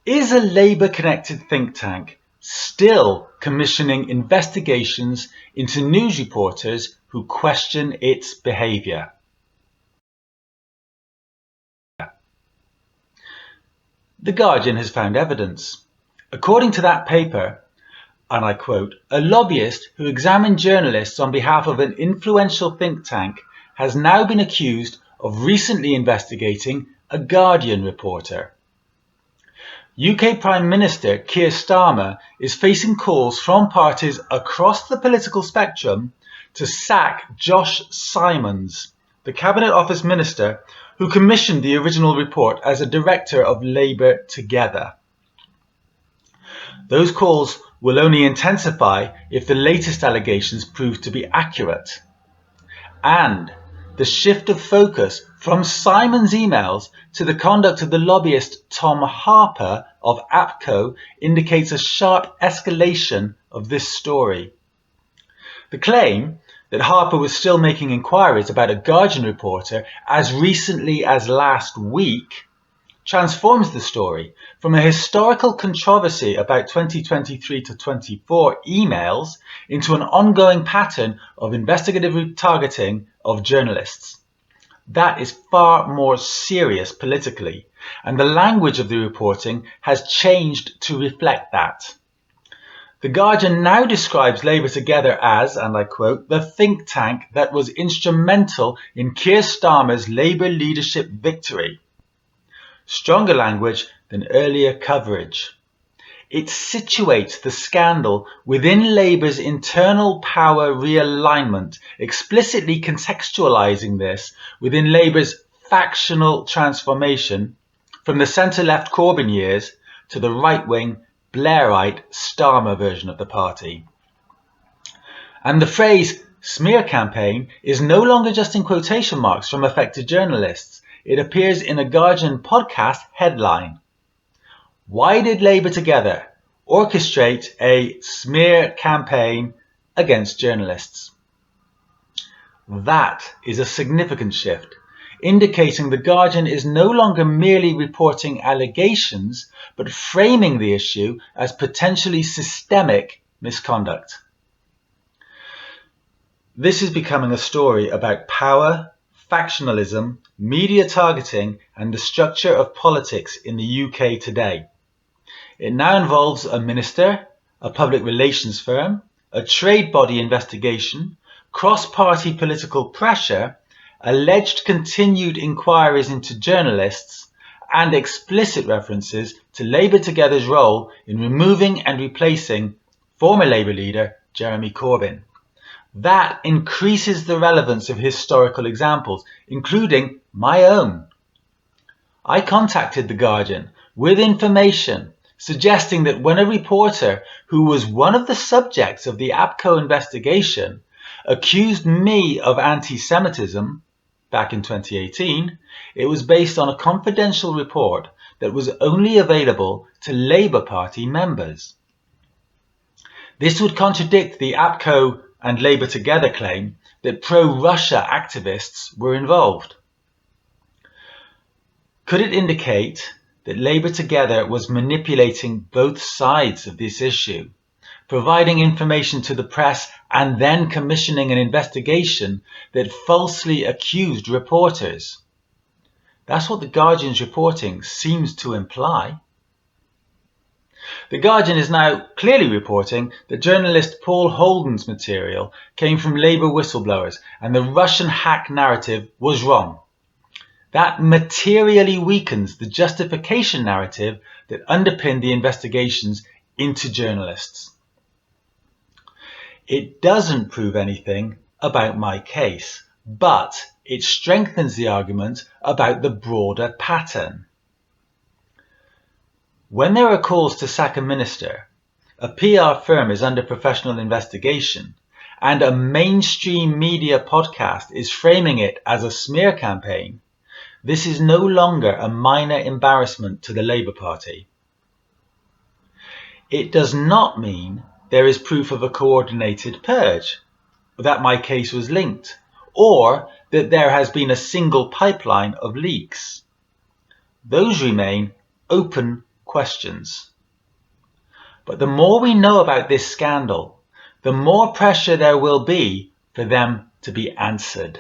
Is a Labour-connected think tank still commissioning investigations into news reporters who question its behaviour? The Guardian has found evidence. According to that paper, and I quote, "A lobbyist who examined journalists on behalf of an influential think tank has now been accused of recently investigating a Guardian reporter." UK Prime Minister Keir Starmer is facing calls from parties across the political spectrum to sack Josh Simons, the Cabinet Office Minister who commissioned the original report as a director of Labour Together. Those calls will only intensify if the latest allegations prove to be accurate. And the shift of focus from Simon's emails to the conduct of the lobbyist Tom Harper of APCO indicates a sharp escalation of this story. The claim that Harper was still making inquiries about a Guardian reporter as recently as last week transforms the story from a historical controversy about 2023 to 24 emails into an ongoing pattern of investigative targeting of journalists. That is far more serious politically, and the language of the reporting has changed to reflect that. The Guardian now describes Labour Together as, and I quote, "the think tank that was instrumental in Keir Starmer's Labour leadership victory." Stronger language than earlier coverage. It situates the scandal within Labour's internal power realignment, explicitly contextualising this within Labour's factional transformation from the centre-left Corbyn years to the right-wing Blairite Starmer version of the party. And the phrase smear campaign is no longer just in quotation marks from affected journalists. It appears in a Guardian podcast headline. Why did Labour Together orchestrate a smear campaign against journalists? That is a significant shift, indicating the Guardian is no longer merely reporting allegations, but framing the issue as potentially systemic misconduct. This is becoming a story about power, factionalism, media targeting, and the structure of politics in the UK today. It now involves a minister, a public relations firm, a trade body investigation, cross-party political pressure, alleged continued inquiries into journalists, and explicit references to Labour Together's role in removing and replacing former Labour leader Jeremy Corbyn. That increases the relevance of historical examples, including my own. I contacted The Guardian with information suggesting that when a reporter who was one of the subjects of the APCO investigation accused me of anti-Semitism back in 2018, it was based on a confidential report that was only available to Labour Party members. This would contradict the APCO and Labour Together claim that pro-Russia activists were involved. Could it indicate that Labour Together was manipulating both sides of this issue, providing information to the press and then commissioning an investigation that falsely accused reporters? That's what The Guardian's reporting seems to imply. The Guardian is now clearly reporting that journalist Paul Holden's material came from Labour whistleblowers and the Russian hack narrative was wrong. That materially weakens the justification narrative that underpinned the investigations into journalists. It doesn't prove anything about my case, but it strengthens the argument about the broader pattern. When there are calls to sack a minister, a PR firm is under professional investigation, and a mainstream media podcast is framing it as a smear campaign, this is no longer a minor embarrassment to the Labour Party. It does not mean there is proof of a coordinated purge, that my case was linked, or that there has been a single pipeline of leaks. Those remain open questions. But the more we know about this scandal, the more pressure there will be for them to be answered.